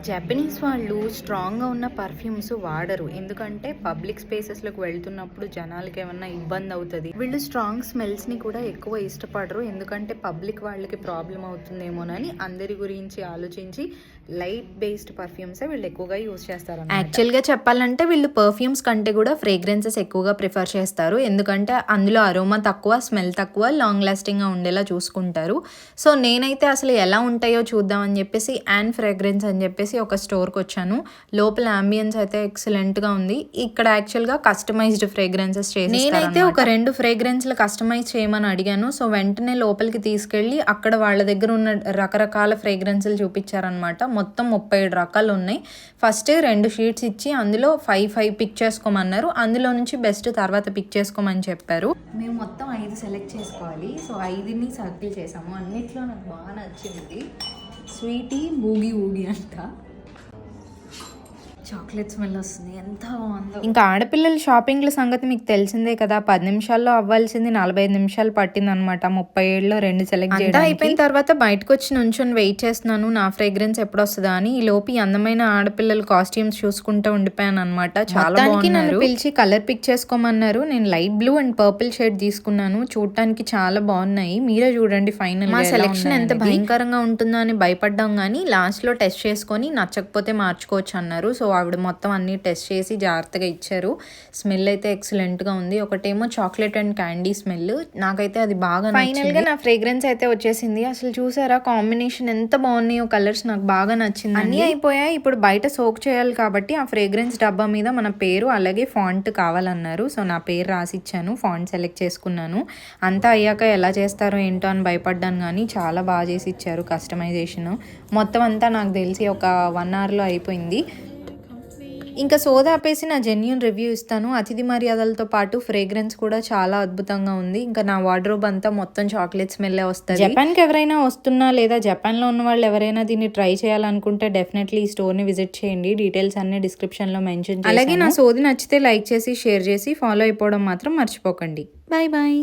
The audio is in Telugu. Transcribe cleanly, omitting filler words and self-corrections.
జపనీస్ వాళ్ళు స్ట్రాంగ్‌గా ఉన్న పర్ఫ్యూమ్స్ వాడరు. ఎందుకంటే పబ్లిక్ స్పేసెస్‌లోకి వెళ్తున్నప్పుడు జనాలకి ఏమన్నా ఇబ్బంది అవుతది. వీళ్ళు స్ట్రాంగ్ స్మెల్స్‌ని కూడా ఎక్కువ ఇష్టపడరు. ఎందుకంటే పబ్లిక్ వాళ్ళకి ప్రాబ్లమ్ అవుతుందేమోనని అందరి గురించి ఆలోచించి లైట్ బేస్డ్ పర్ఫ్యూమ్సే వీళ్ళు ఎక్కువగా యూజ్ చేస్తారన్నమాట. యాక్చువల్‌గా చెప్పాలంటే వీళ్ళు పర్ఫ్యూమ్స్ కంటే కూడా ఫ్రేగ్రెన్సెస్ ఎక్కువగా ప్రిఫర్ చేస్తారు. ఎందుకంటే అందులో అరోమా తక్కువ, స్మెల్ తక్కువ, లాంగ్ లాస్టింగ్‌గా ఉండేలా చూసుకుంటారు. సో నేనైతే అసలు ఎలా ఉంటాయో చూద్దామని చెప్పేసి యాన్ ఫ్రేగ్రెన్స్ అని చెప్పేసి ఒక స్టోర్కి వచ్చాను. లోపల అంబియన్స్ అయితే ఎక్సలెంట్గా ఉంది. ఇక్కడ యాక్చువల్గా కస్టమైజ్డ్ ఫ్రేగ్రెన్సెస్ చేసి నేనైతే ఒక 2 ఫ్రేగ్రెన్స్లు కస్టమైజ్ చేయమని అడిగాను. సో వెంటనే లోపలికి తీసుకెళ్ళి అక్కడ వాళ్ళ దగ్గర ఉన్న రకరకాల ఫ్రేగ్రెన్స్లు చూపించారనమాట. మొత్తం 37 రకాలు ఉన్నాయి. ఫస్ట్ 2 షీట్స్ ఇచ్చి అందులో 5 పిక్ చేసుకోమన్నారు. అందులో నుంచి బెస్ట్ తర్వాత పిక్ చేసుకోమని చెప్పారు. మేము మొత్తం 5 సెలెక్ట్ చేసుకోవాలి. సో 5ని సర్కిల్ చేసాము. అన్నిట్లో నాకు బాగా నచ్చింది స్వీటీ బూగి ఊగి అంట. చాక్లెట్ స్మెల్ వస్తుంది, ఎంత బాగుందో. ఇంకా ఆడపిల్లల షాపింగ్ల సంగతి మీకు తెలిసిందే కదా. 10 నిమిషాల్లో అవ్వాల్సింది 45 నిమిషాలు పట్టిందనమాట. 37లో 2 సెలెక్ట్ చేయడం అయిపోయిన తర్వాత బయటకు వచ్చి నుంచొని వెయిట్ చేస్తున్నాను నా ఫ్రేగ్రెన్స్ ఎప్పుడు వస్తుందా అని. ఈ లోపు అందమైన ఆడపిల్లల కాస్ట్యూమ్స్ చూసుకుంటూ ఉండిపోయాను అనమాట. చాలా బాగుంది. నన్ను పిలిచి కలర్ పిక్ చేసుకోమన్నారు. నేను light blue and purple shade తీసుకున్నాను. చూడటానికి చాలా బాగున్నాయి. మీరే చూడండి ఫైనల్ మా సెలెక్షన్ ఎంత భయంకరంగా ఉంటుందో అని భయపడ్డాం, కానీ లాస్ట్ లో టెస్ట్ చేసుకొని నచ్చకపోతే మార్చుకోవచ్చు అన్నారు. సో ఆవిడ మొత్తం అన్ని టెస్ట్ చేసి జాగ్రత్తగా ఇచ్చారు. స్మెల్ అయితే ఎక్సలెంట్గా ఉంది. ఒకటేమో చాక్లెట్ అండ్ క్యాండీ స్మెల్, నాకైతే అది బాగా ఫైనల్గా నా ఫ్రేగ్రెన్స్ అయితే వచ్చేసింది. అసలు చూసారా కాంబినేషన్ ఎంత బాగున్నాయో, కలర్స్ నాకు బాగా నచ్చింది. అన్నీ అయిపోయాయి. ఇప్పుడు బయట సోక్ చేయాలి కాబట్టి ఆ ఫ్రేగ్రెన్స్ డబ్బా మీద మన పేరు అలాగే ఫాంట్ కావాలన్నారు. సో నా పేరు రాసిచ్చాను, ఫాంట్ సెలెక్ట్ చేసుకున్నాను. అంతా అయ్యాక ఎలా చేస్తారో ఏంటో అని భయపడ్డాను, కానీ చాలా బాగా చేసి ఇచ్చారు కస్టమైజేషన్. మొత్తం అంతా నాకు తెలిసి ఒక 1 అవర్లో అయిపోయింది. ఇంకా సోదా ఆపేసి నా జెన్యూన్ రివ్యూ ఇస్తాను. అతిథి మర్యాదలతో పాటు ఫ్రేగ్రెన్స్ కూడా చాలా అద్భుతంగా ఉంది. ఇంకా నా వార్డ్రోబ్ అంతా మొత్తం చాక్లెట్ స్మెల్లే వస్తుంది. జపాన్కి ఎవరైనా వస్తున్నా లేదా జపాన్లో ఉన్న వాళ్ళు ఎవరైనా దీన్ని ట్రై చేయాలనుకుంటే డెఫినెట్లీ ఈ స్టోర్ని విజిట్ చేయండి. డీటెయిల్స్ అన్ని డిస్క్రిప్షన్లో మెన్షన్ చేస్తాను. అలాగే నా సోది నచ్చితే లైక్ చేసి షేర్ చేసి ఫాలో అయిపోవడం మాత్రం మర్చిపోకండి. Bye bye.